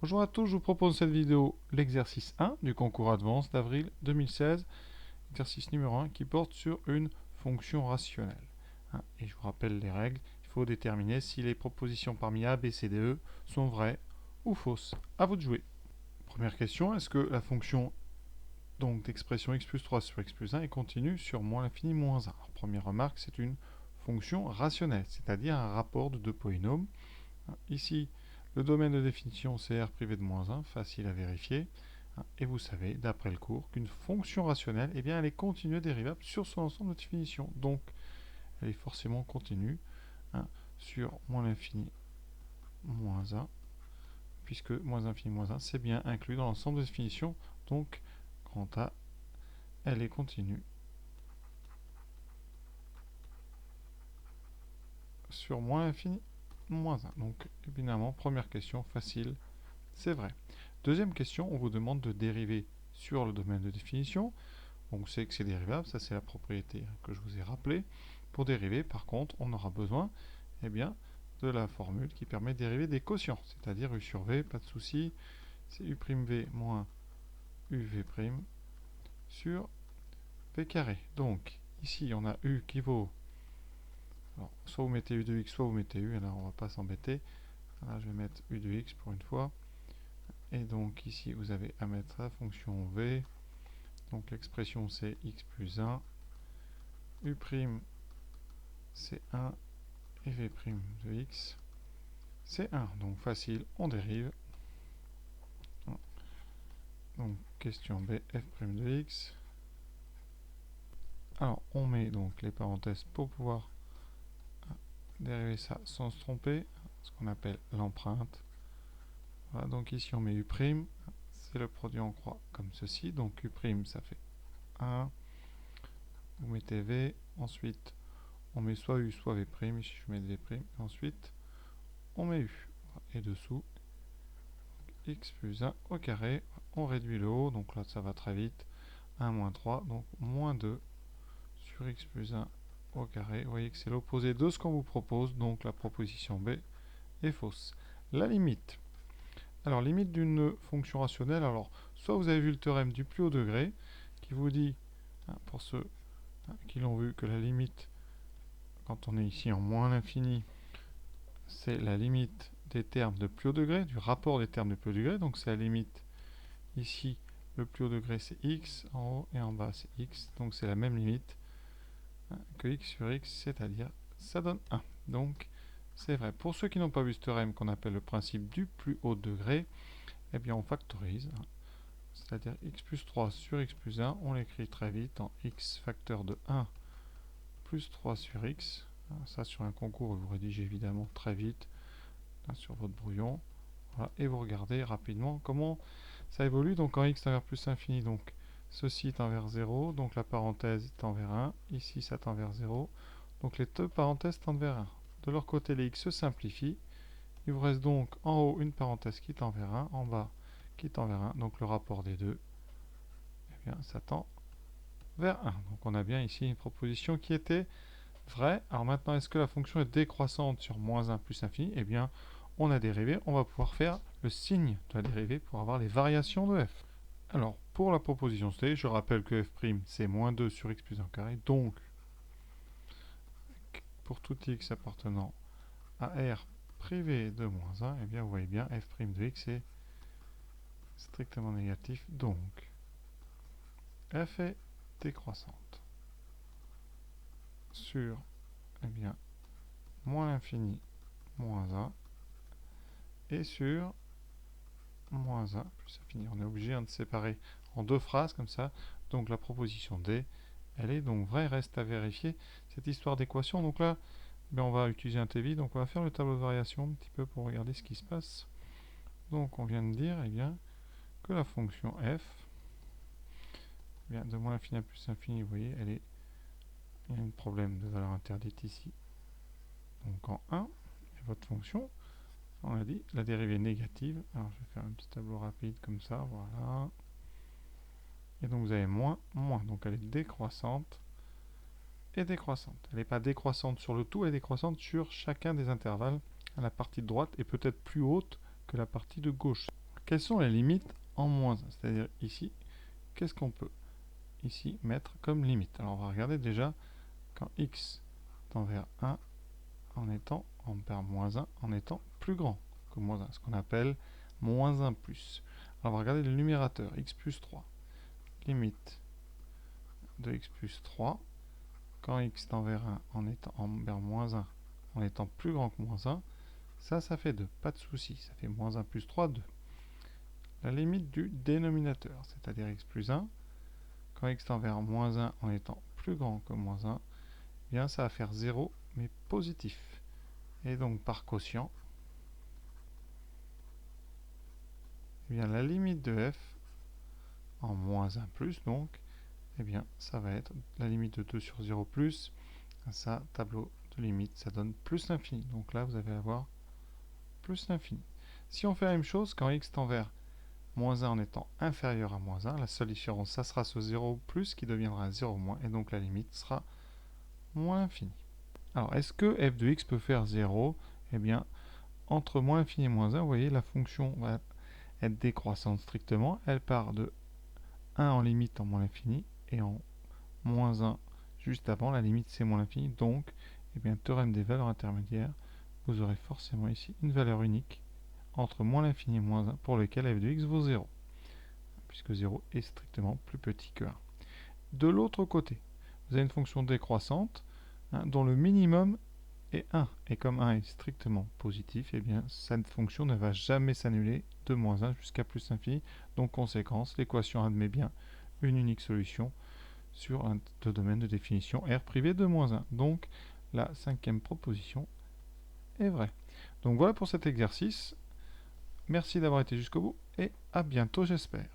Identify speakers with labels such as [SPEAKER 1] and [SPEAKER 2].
[SPEAKER 1] Bonjour à tous, je vous propose cette vidéo l'exercice 1 du concours Advance d'avril 2016, exercice numéro 1 qui porte sur une fonction rationnelle. Et je vous rappelle les règles, il faut déterminer si les propositions parmi A, B, C, D, E sont vraies ou fausses. À vous de jouer. Première question, est-ce que la fonction d'expression x plus 3 sur x plus 1 est continue sur moins l'infini moins 1? Alors, première remarque, c'est une fonction rationnelle, c'est-à-dire un rapport de deux polynômes. Ici, le domaine de définition c'est R privé de moins 1, facile à vérifier. Et vous savez, d'après le cours, qu'une fonction rationnelle, eh bien, elle est continue et dérivable sur son ensemble de définition. Donc, elle est forcément continue sur moins l'infini moins 1, puisque moins infini moins 1, c'est bien inclus dans l'ensemble de définition. Donc, grand A, elle est continue sur moins l'infini moins 1. Donc, évidemment, première question, facile, c'est vrai. Deuxième question, on vous demande de dériver sur le domaine de définition. On sait que c'est dérivable, ça c'est la propriété que je vous ai rappelée. Pour dériver, par contre, on aura besoin de la formule qui permet de dériver des quotients, c'est-à-dire u sur v, pas de souci, c'est u'v moins uv' sur v carré. Donc, ici, on a u qui vaut, alors, soit vous mettez u de x, soit vous mettez u, alors on ne va pas s'embêter. Là, je vais mettre u de x pour une fois. Et donc, ici, vous avez à mettre la fonction v. Donc, l'expression, c'est x plus 1. U' c'est 1 et v' de x c'est 1. Donc facile, on dérive. Donc question B, f' de x. Alors on met donc les parenthèses pour pouvoir dériver ça sans se tromper, ce qu'on appelle l'empreinte. Voilà, donc ici on met u', c'est le produit en croix comme ceci. Donc u' ça fait 1. Vous mettez v, ensuite on met soit u soit v', ici je mets v', ensuite on met u. Et dessous, x plus 1 au carré, on réduit le haut, donc là ça va très vite, 1 moins 3, donc moins 2 sur x plus 1 au carré. Vous voyez que c'est l'opposé de ce qu'on vous propose, donc la proposition B est fausse. La limite. Alors, limite d'une fonction rationnelle, alors, soit vous avez vu le théorème du plus haut degré, qui vous dit, pour ceux qui l'ont vu, que la limite, quand on est ici en moins l'infini, c'est la limite des termes de plus haut degré, du rapport des termes de plus haut degré, donc c'est la limite ici, le plus haut degré c'est x, en haut et en bas c'est x, donc c'est la même limite que x sur x, c'est-à-dire ça donne 1. Donc c'est vrai. Pour ceux qui n'ont pas vu ce théorème qu'on appelle le principe du plus haut degré, eh bien on factorise, c'est-à-dire x plus 3 sur x plus 1, on l'écrit très vite en x facteur de 1 plus 3 sur x. Ça sur un concours, vous rédigez évidemment très vite sur votre brouillon. Voilà, et vous regardez rapidement comment ça évolue. Donc en x tend vers plus infini, donc ceci tend vers 0, donc la parenthèse tend vers 1, ici ça tend vers 0, donc les deux parenthèses tendent vers 1. De leur côté, les x se simplifient, il vous reste donc en haut une parenthèse qui tend vers 1, en bas qui tend vers 1, donc le rapport des deux, eh bien, ça tend vers 1. Donc on a bien ici une proposition qui était vraie. Alors maintenant, est-ce que la fonction est décroissante sur moins 1 plus infini? Eh bien, on a dérivé, on va pouvoir faire le signe de la dérivée pour avoir les variations de f. Alors, pour la proposition C, je rappelle que f' c'est moins 2 sur x plus 1 carré, donc pour tout x appartenant à R privé de moins 1, eh bien vous voyez bien f' de x est strictement négatif, donc f est décroissante sur moins l'infini moins 1 et sur moins 1 plus infini. On est obligé de séparer en deux phrases comme ça, donc la proposition D, elle est donc vraie, reste à vérifier cette histoire d'équation. Donc là, on va utiliser un TVI, donc on va faire le tableau de variation un petit peu pour regarder ce qui se passe. Donc on vient de dire que la fonction f, de moins l'infini à plus l'infini, vous voyez, il y a un problème de valeur interdite ici. Donc en 1, votre fonction, on a dit, la dérivée négative. Alors je vais faire un petit tableau rapide comme ça, voilà. Et donc vous avez moins, moins, donc elle est décroissante et décroissante. Elle n'est pas décroissante sur le tout, elle est décroissante sur chacun des intervalles. La partie de droite est peut-être plus haute que la partie de gauche. quelles sont les limites en moins 1? C'est-à-dire ici, qu'est-ce qu'on peut ici mettre comme limite? Alors on va regarder déjà quand x tend vers 1 vers moins 1 en étant plus grand que moins 1, ce qu'on appelle moins 1 plus. Alors on va regarder le numérateur, x plus 3. Limite de x plus 3 quand x tend vers 1 vers moins 1 en étant plus grand que moins 1, ça fait 2, pas de souci, ça fait moins 1 plus 3, 2. La limite du dénominateur, c'est-à-dire x plus 1, quand x tend vers moins 1 en étant plus grand que moins 1, eh bien ça va faire 0, mais positif. Et donc par quotient, eh bien la limite de f en moins 1 plus, donc, eh bien ça va être la limite de 2 sur 0 plus, ça, tableau de limite, ça donne plus l'infini. Donc là, vous allez avoir plus l'infini. Si on fait la même chose, quand x tend vers moins 1 en étant inférieur à moins 1, la seule différence, ça sera ce 0 plus qui deviendra 0 moins, et donc la limite sera moins l'infini. Alors, est-ce que f de x peut faire 0? Eh bien, entre moins l'infini et moins 1, vous voyez, la fonction va être décroissante strictement. Elle part de 1 en limite en moins l'infini, et en moins 1 juste avant, la limite c'est moins l'infini. Donc, eh bien, théorème des valeurs intermédiaires, vous aurez forcément ici une valeur unique entre moins l'infini et moins 1 pour lequel f de x vaut 0, puisque 0 est strictement plus petit que 1. De l'autre côté, vous avez une fonction décroissante dont le minimum est 1. Et comme 1 est strictement positif, eh bien, cette fonction ne va jamais s'annuler de moins 1 jusqu'à plus l'infini. Donc, conséquence, l'équation admet bien une unique solution sur un domaine de définition R privé de moins 1. Donc, la cinquième proposition est vraie. Donc, voilà pour cet exercice. Merci d'avoir été jusqu'au bout et à bientôt, j'espère.